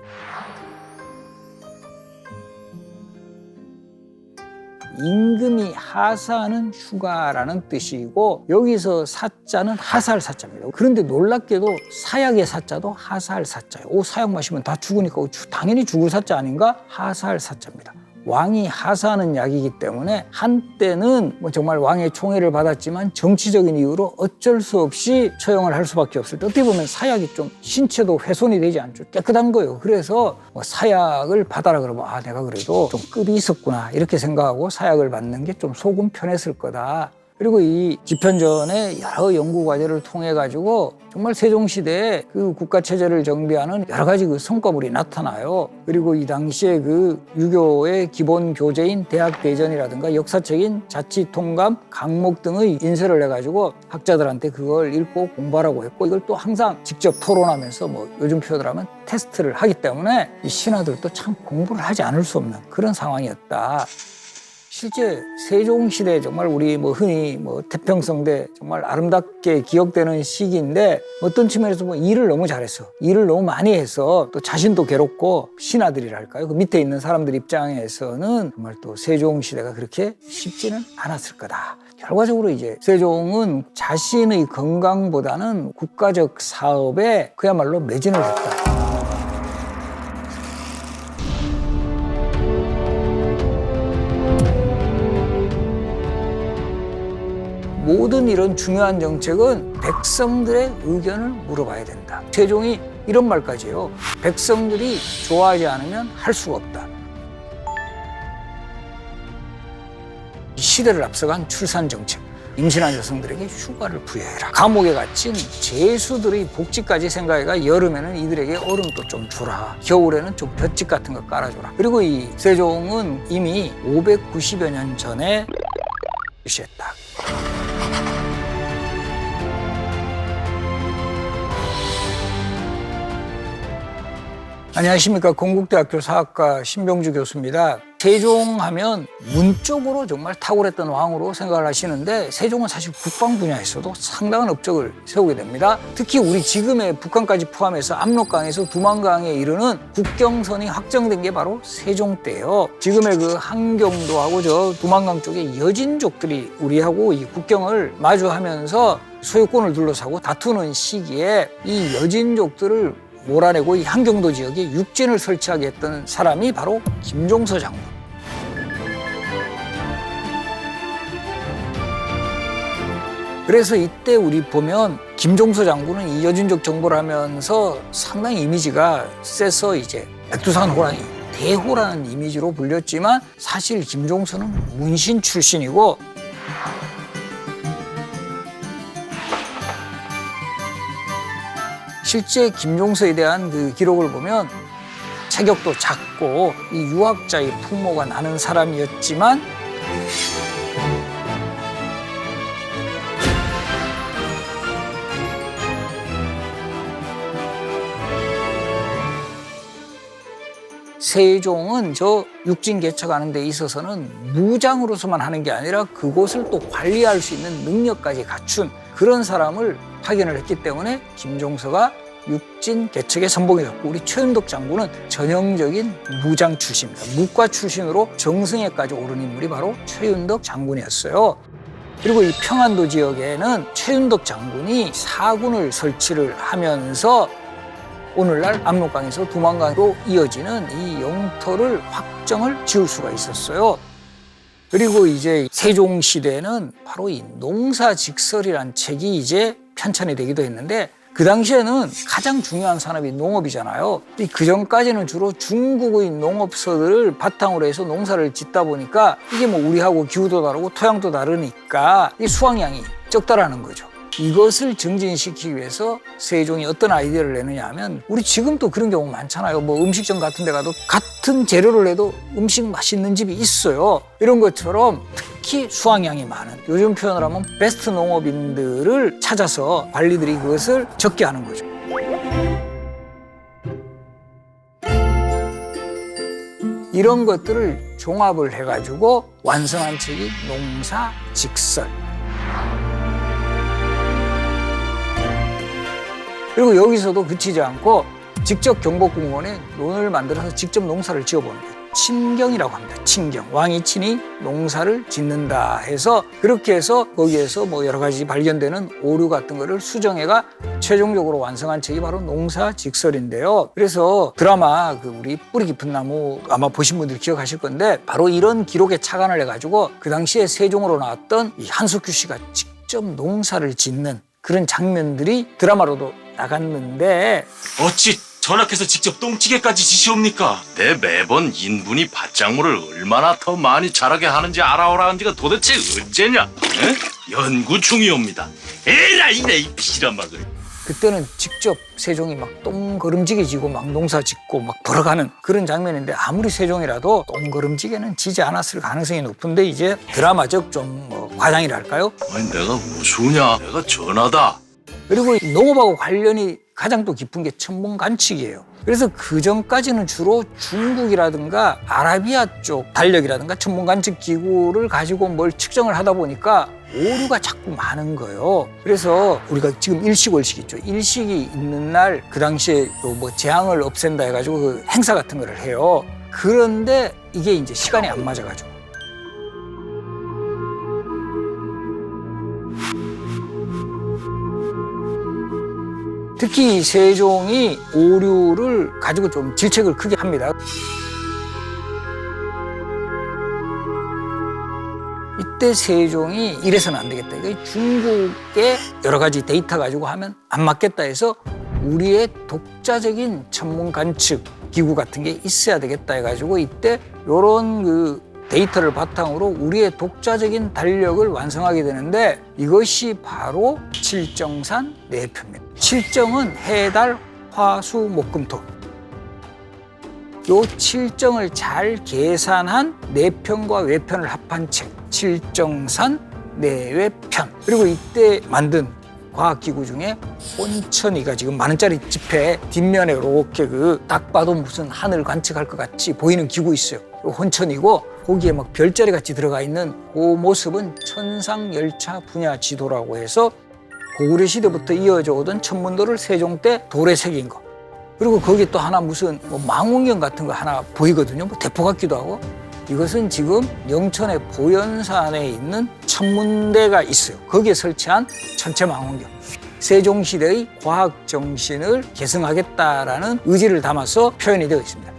임금이 하사하는 휴가라는 뜻이고, 여기서 사자는 하사할 사자입니다. 그런데 놀랍게도 사약의 사자도 하사할 사자예요. 오, 사약 마시면 다 죽으니까 당연히 죽을 사자 아닌가? 하사할 사자입니다. 왕이 하사하는 약이기 때문에 한때는 뭐 정말 왕의 총애를 받았지만 정치적인 이유로 어쩔 수 없이 처형을 할 수밖에 없을 때, 어떻게 보면 사약이 좀 신체도 훼손이 되지 않죠. 깨끗한 거예요. 그래서 뭐 사약을 받아라 그러면 아 내가 그래도 좀 급이 있었구나 이렇게 생각하고 사약을 받는 게 좀 속은 편했을 거다. 그리고 이 집현전의 여러 연구 과제를 통해 가지고 정말 세종시대에 그 국가체제를 정비하는 여러 가지 그 성과물이 나타나요. 그리고 이 당시에 그 유교의 기본 교재인 대학대전이라든가 역사책인 자치통감, 강목 등의 인쇄를 해가지고 학자들한테 그걸 읽고 공부하라고 했고, 이걸 또 항상 직접 토론하면서 뭐 요즘 표현을 하면 테스트를 하기 때문에 이 신하들도 참 공부를 하지 않을 수 없는 그런 상황이었다. 실제 세종시대 정말 우리 뭐 흔히 뭐 태평성대 정말 아름답게 기억되는 시기인데, 어떤 측면에서 뭐 일을 너무 잘했어. 일을 너무 많이 해서 또 자신도 괴롭고, 신하들이랄까요? 그 밑에 있는 사람들 입장에서는 정말 또 세종시대가 그렇게 쉽지는 않았을 거다. 결과적으로 이제 세종은 자신의 건강보다는 국가적 사업에 그야말로 매진을 했다. 모든 이런 중요한 정책은 백성들의 의견을 물어봐야 된다. 세종이 이런 말까지 해요. 백성들이 좋아하지 않으면 할 수가 없다. 시대를 앞서간 출산 정책. 임신한 여성들에게 휴가를 부여해라. 감옥에 갇힌 죄수들의 복지까지 생각해가 여름에는 이들에게 얼음도 좀 주라. 겨울에는 좀 볏짚 같은 거 깔아줘라. 그리고 이 세종은 이미 590여 년 전에 실시했다. 안녕하십니까. 건국대학교 사학과 신병주 교수입니다. 세종하면 문적으로 정말 탁월했던 왕으로 생각을 하시는데 세종은 사실 국방 분야에서도 상당한 업적을 세우게 됩니다. 특히 우리 지금의 북한까지 포함해서 압록강에서 두만강에 이르는 국경선이 확정된 게 바로 세종 때예요. 지금의 그 한경도하고 저 두만강 쪽에 여진족들이 우리하고 이 국경을 마주하면서 소유권을 둘러싸고 다투는 시기에 이 여진족들을 몰아내고 이 한경도 지역에 육진을 설치하게 했던 사람이 바로 김종서 장군. 그래서 이때 우리 보면 김종서 장군은 이 여진족 정보를 하면서 상당히 이미지가 세서 이제 백두산 호랑이, 대호라는 이미지로 불렸지만 사실 김종서는 문신 출신이고 실제 김종서에 대한 그 기록을 보면 체격도 작고 이 유학자의 풍모가 나는 사람이었지만 세종은 저 육진 개척하는 데 있어서는 무장으로서만 하는 게 아니라 그곳을 또 관리할 수 있는 능력까지 갖춘 그런 사람을 파견을 했기 때문에 김종서가 육진 개척의 선봉이었고 우리 최윤덕 장군은 전형적인 무장 출신입니다. 무과 출신으로 정승에까지 오른 인물이 바로 최윤덕 장군이었어요. 그리고 이 평안도 지역에는 최윤덕 장군이 사군을 설치를 하면서 오늘날 압록강에서 두만강으로 이어지는 이 영토를 확정을 지을 수가 있었어요. 그리고 이제 세종시대에는 바로 이 농사직설이란 책이 이제 편찬이 되기도 했는데 그 당시에는 가장 중요한 산업이 농업이잖아요. 그 전까지는 주로 중국의 농업소들을 바탕으로 해서 농사를 짓다 보니까 이게 뭐 우리하고 기후도 다르고 토양도 다르니까 이 수확량이 적다라는 거죠. 이것을 증진시키기 위해서 세종이 어떤 아이디어를 내느냐 하면 우리 지금도 그런 경우 많잖아요. 뭐 음식점 같은 데 가도 같은 재료를 내도 음식 맛있는 집이 있어요. 이런 것처럼 특히 수확량이 많은 요즘 표현을 하면 베스트 농업인들을 찾아서 관리들이 그것을 적게 하는 거죠. 이런 것들을 종합을 해가지고 완성한 책이 농사직설. 그리고 여기서도 그치지 않고 직접 경복궁원에 논을 만들어서 직접 농사를 지어보는 거예요. 친경이라고 합니다. 친경. 왕이 친히 농사를 짓는다 해서 그렇게 해서 거기에서 뭐 여러 가지 발견되는 오류 같은 거를 수정해가 최종적으로 완성한 책이 바로 농사직설인데요. 그래서 드라마 그 우리 뿌리 깊은 나무 아마 보신 분들 기억하실 건데 바로 이런 기록에 착안을 해가지고 그 당시에 세종으로 나왔던 이 한석규 씨가 직접 농사를 짓는 그런 장면들이 드라마로도 나갔는데 어찌 전학해서 직접 똥찌개까지 지시옵니까? 내 매번 인분이 밭작물을 얼마나 더 많이 자라게 하는지 알아오라 한 지가 도대체 언제냐? 에? 연구 중이옵니다. 에라 이래 이 비란막을. 그때는 직접 세종이 막 똥걸음지게 지고 막 농사 짓고 막 벌어가는 그런 장면인데 아무리 세종이라도 똥걸음지게는 지지 않았을 가능성이 높은데 이제 드라마적 좀 뭐 과장이랄까요? 아니 내가 우수냐? 내가 전하다. 그리고 이 농업하고 관련이 가장 또 깊은 게 천문관측이에요. 그래서 그 전까지는 주로 중국이라든가 아라비아 쪽 달력이라든가 천문관측 기구를 가지고 뭘 측정을 하다 보니까 오류가 자꾸 많은 거예요. 그래서 우리가 지금 일식월식 있죠. 일식이 있는 날 그 당시에 뭐 재앙을 없앤다 해가지고 그 행사 같은 거를 해요. 그런데 이게 이제 시간이 안 맞아가지고 특히 세종이 오류를 가지고 좀 질책을 크게 합니다. 이때 세종이 이래서는 안 되겠다. 이거 중국의 여러 가지 데이터 가지고 하면 안 맞겠다 해서 우리의 독자적인 천문 관측 기구 같은 게 있어야 되겠다 해가지고 이때 이런 그 데이터를 바탕으로 우리의 독자적인 달력을 완성하게 되는데 이것이 바로 칠정산 내표입니다. 칠정은 해, 달, 화, 수, 목, 금, 토. 요 칠정을 잘 계산한 내편과 외편을 합한 책, 칠정산 내외편. 그리고 이때 만든 과학기구 중에 혼천이가 지금 만원짜리 지폐 뒷면에 이렇게 딱 봐도 무슨 하늘 관측할 것 같이 보이는 기구 있어요. 혼천이고 거기에 막 별자리 같이 들어가 있는 그 모습은 천상열차 분야 지도라고 해서 고구려 시대부터 이어져 오던 천문도를 세종 때 돌에 새긴 거. 그리고 거기 또 하나 무슨 망원경 같은 거 하나 보이거든요. 대포 같기도 하고. 이것은 지금 영천의 보현산에 있는 천문대가 있어요. 거기에 설치한 전체 망원경. 세종시대의 과학정신을 계승하겠다라는 의지를 담아서 표현이 되어 있습니다.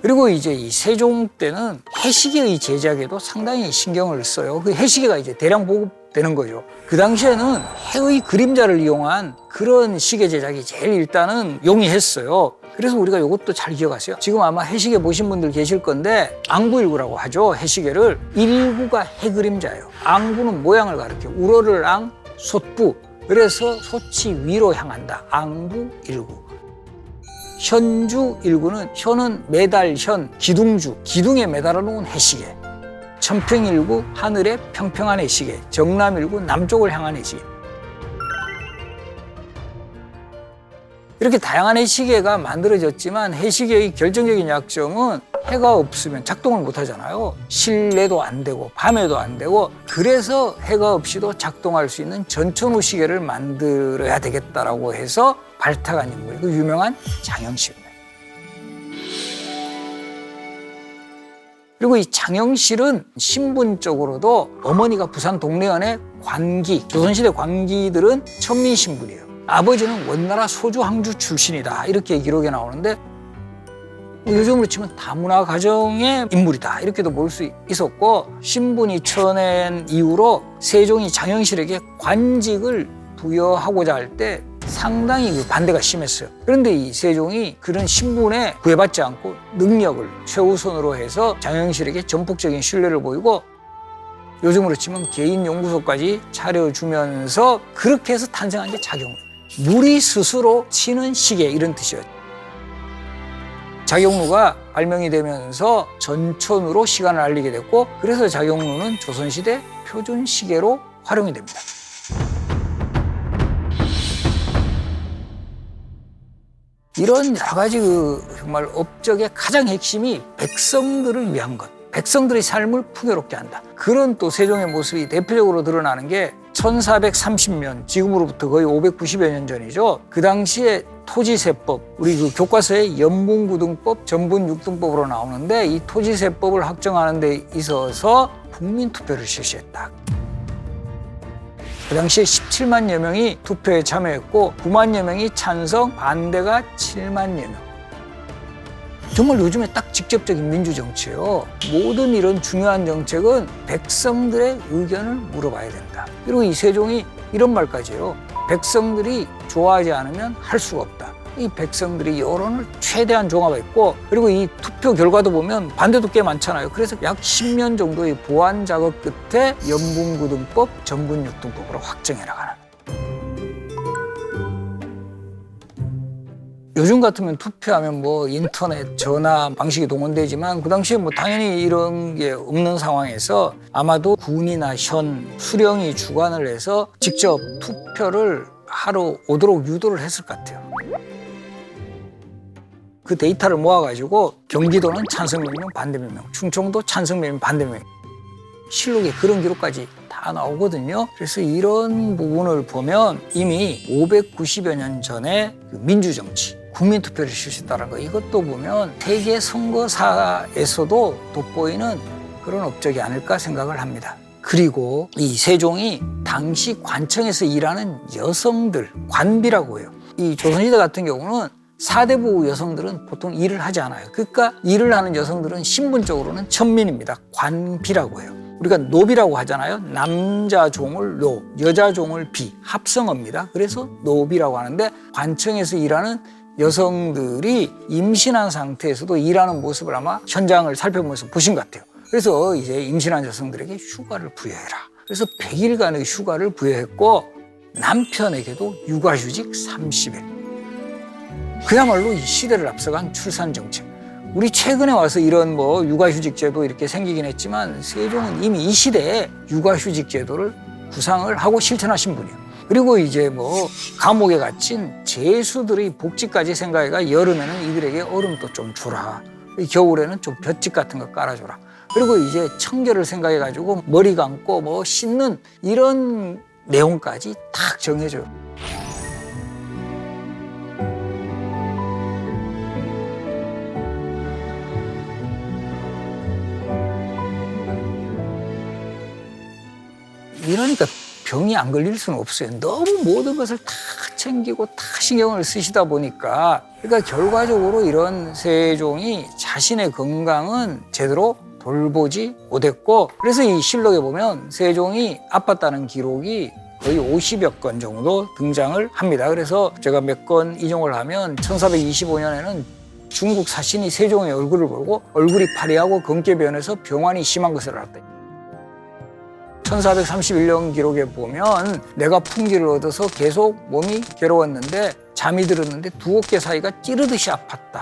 그리고 이제 이 세종 때는 해시계의 제작에도 상당히 신경을 써요. 그 해시계가 이제 대량 보급되는 거죠. 그 당시에는 해의 그림자를 이용한 그런 시계 제작이 제일 일단은 용이했어요. 그래서 우리가 이것도 잘 기억하세요. 지금 아마 해시계 보신 분들 계실 건데 앙부일구라고 하죠. 해시계를. 일구가 해그림자예요. 앙부는 모양을 가리켜. 우러를 앙, 솥부. 그래서 솥이 위로 향한다. 앙부일구. 현주일구는 현은 매달현, 기둥주, 기둥에 매달아 놓은 해시계. 천평일구 하늘의 평평한 해시계. 정남일구 남쪽을 향한 해시계. 이렇게 다양한 해시계가 만들어졌지만 해시계의 결정적인 약점은 해가 없으면 작동을 못 하잖아요. 실내도 안 되고 밤에도 안 되고 그래서 해가 없이도 작동할 수 있는 전천후 시계를 만들어야 되겠다라고 해서 발탁한 인물이 그 유명한 장영실입니다. 그리고 이 장영실은 신분적으로도 어머니가 부산 동래현의 관기, 조선시대 관기들은 천민 신분이에요. 아버지는 원나라 소주 항주 출신이다 이렇게 기록에 나오는데 요즘으로 치면 다문화 가정의 인물이다 이렇게도 볼 수 있었고 신분이 쳐낸 이후로 세종이 장영실에게 관직을 부여하고자 할 때 상당히 반대가 심했어요. 그런데 이 세종이 그런 신분에 구애받지 않고 능력을 최우선으로 해서 장영실에게 전폭적인 신뢰를 보이고 요즘으로 치면 개인 연구소까지 차려주면서 그렇게 해서 탄생한 게 자경루. 물이 스스로 치는 시계 이런 뜻이에요. 자경루가 발명이 되면서 전천으로 시간을 알리게 됐고 그래서 자경루는 조선시대 표준 시계로 활용이 됩니다. 이런 여러 가지 정말 업적의 가장 핵심이 백성들을 위한 것. 백성들의 삶을 풍요롭게 한다. 그런 또 세종의 모습이 대표적으로 드러나는 게 1430년, 지금으로부터 거의 590여 년 전이죠. 그 당시에 토지세법, 우리 그 교과서에 연분구등법, 전분육등법으로 나오는데 이 토지세법을 확정하는 데 있어서 국민투표를 실시했다. 그 당시에 17만여 명이 투표에 참여했고 9만여 명이 찬성, 반대가 7만여 명. 정말 요즘에 딱 직접적인 민주정치예요. 모든 이런 중요한 정책은 백성들의 의견을 물어봐야 된다. 그리고 이 세종이 이런 말까지 해요. 백성들이 좋아하지 않으면 할 수가 없다. 이 백성들이 여론을 최대한 종합했고 그리고 이 투표 결과도 보면 반대도 꽤 많잖아요. 그래서 약 10년 정도의 보완 작업 끝에 연분구등법, 전분육등법으로 확정해 나가는. 요즘 같으면 투표하면 인터넷, 전화 방식이 동원되지만 그 당시에 당연히 이런 게 없는 상황에서 아마도 군이나 현, 수령이 주관을 해서 직접 투표를 하러 오도록 유도를 했을 것 같아요. 그 데이터를 모아가지고 경기도는 찬성 몇 명, 반대 몇 명, 충청도 찬성 몇 명, 반대 몇 명. 실록에 그런 기록까지 다 나오거든요. 그래서 이런 부분을 보면 이미 590여 년 전에 그 민주정치, 국민투표를 실시했다는 거 이것도 보면 세계 선거사에서도 돋보이는 그런 업적이 아닐까 생각을 합니다. 그리고 이 세종이 당시 관청에서 일하는 여성들, 관비라고 해요. 이 조선시대 같은 경우는 사대부 여성들은 보통 일을 하지 않아요. 그러니까 일을 하는 여성들은 신분적으로는 천민입니다. 관비라고 해요. 우리가 노비라고 하잖아요. 남자 종을 노, 여자 종을 비, 합성어입니다. 그래서 노비라고 하는데 관청에서 일하는 여성들이 임신한 상태에서도 일하는 모습을 아마 현장을 살펴보면서 보신 것 같아요. 그래서 이제 임신한 여성들에게 휴가를 부여해라. 그래서 100일간의 휴가를 부여했고 남편에게도 육아휴직 30일. 그야말로 이 시대를 앞서간 출산정책. 우리 최근에 와서 이런 뭐 육아휴직 제도 이렇게 생기긴 했지만 세종은 이미 이 시대에 육아휴직 제도를 구상을 하고 실천하신 분이에요. 그리고 이제 뭐 감옥에 갇힌 죄수들의 복지까지 생각해가 여름에는 이들에게 얼음도 좀 주라. 겨울에는 좀 볏짚 같은 거 깔아줘라. 그리고 이제 청결을 생각해가지고 머리 감고 뭐 씻는 이런 내용까지 딱 정해줘요. 이러니까 병이 안 걸릴 수는 없어요. 너무 모든 것을 다 챙기고 다 신경을 쓰시다 보니까 그러니까 결과적으로 이런 세종이 자신의 건강은 제대로 돌보지 못했고 그래서 이 실록에 보면 세종이 아팠다는 기록이 거의 50여 건 정도 등장을 합니다. 그래서 제가 몇 건 인용을 하면 1425년에는 중국 사신이 세종의 얼굴을 보고 얼굴이 파리하고 검게 변해서 병환이 심한 것을 알았다. 1431년 기록에 보면 내가 풍기를 얻어서 계속 몸이 괴로웠는데 잠이 들었는데 두 어깨 사이가 찌르듯이 아팠다.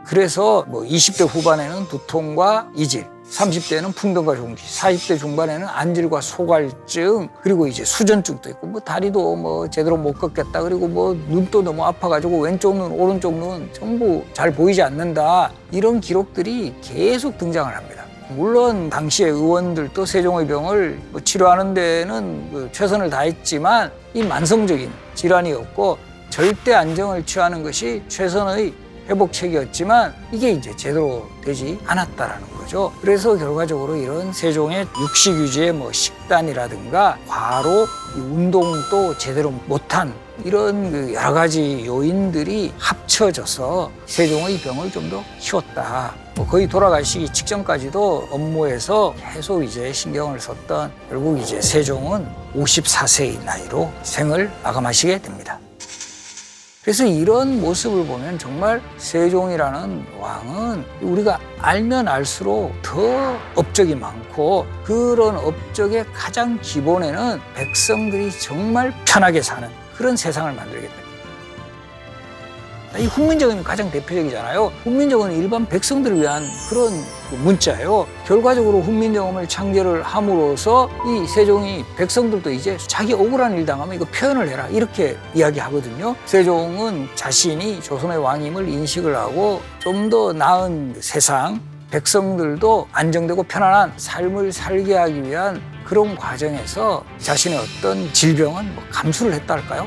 그래서 뭐 20대 후반에는 두통과 이질, 30대는 풍병과 종기, 40대 중반에는 안질과 소갈증, 그리고 이제 수전증도 있고 뭐 다리도 뭐 제대로 못 걷겠다. 그리고 뭐 눈도 너무 아파가지고 왼쪽 눈, 오른쪽 눈 전부 잘 보이지 않는다. 이런 기록들이 계속 등장을 합니다. 물론 당시의 의원들도 세종의 병을 뭐 치료하는 데는 최선을 다했지만 이 만성적인 질환이었고 절대 안정을 취하는 것이 최선의 회복책이었지만 이게 이제 제대로 되지 않았다라는 거죠. 그래서 결과적으로 이런 세종의 육식 유지의 뭐 식단이라든가 과로, 운동도 제대로 못한 이런 그 여러 가지 요인들이 합쳐져서 세종의 병을 좀 더 키웠다. 뭐 거의 돌아가시기 직전까지도 업무에서 계속 이제 신경을 썼던 결국 이제 세종은 54세의 나이로 생을 마감하시게 됩니다. 그래서 이런 모습을 보면 정말 세종이라는 왕은 우리가 알면 알수록 더 업적이 많고 그런 업적의 가장 기본에는 백성들이 정말 편하게 사는 그런 세상을 만들겠다. 이 훈민정음이 가장 대표적이잖아요. 훈민정음은 일반 백성들을 위한 그런 문자예요. 결과적으로 훈민정음을 창제를 함으로써 이 세종이 백성들도 이제 자기 억울한 일 당하면 이거 표현을 해라 이렇게 이야기하거든요. 세종은 자신이 조선의 왕임을 인식을 하고 좀 더 나은 세상, 백성들도 안정되고 편안한 삶을 살게 하기 위한 그런 과정에서 자신의 어떤 질병은 뭐 감수를 했다 할까요?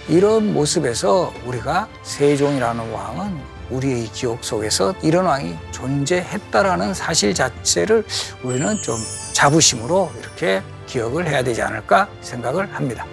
이런 모습에서 우리가 세종이라는 왕은 우리의 기억 속에서 이런 왕이 존재했다라는 사실 자체를 우리는 좀 자부심으로 이렇게 기억을 해야 되지 않을까 생각을 합니다.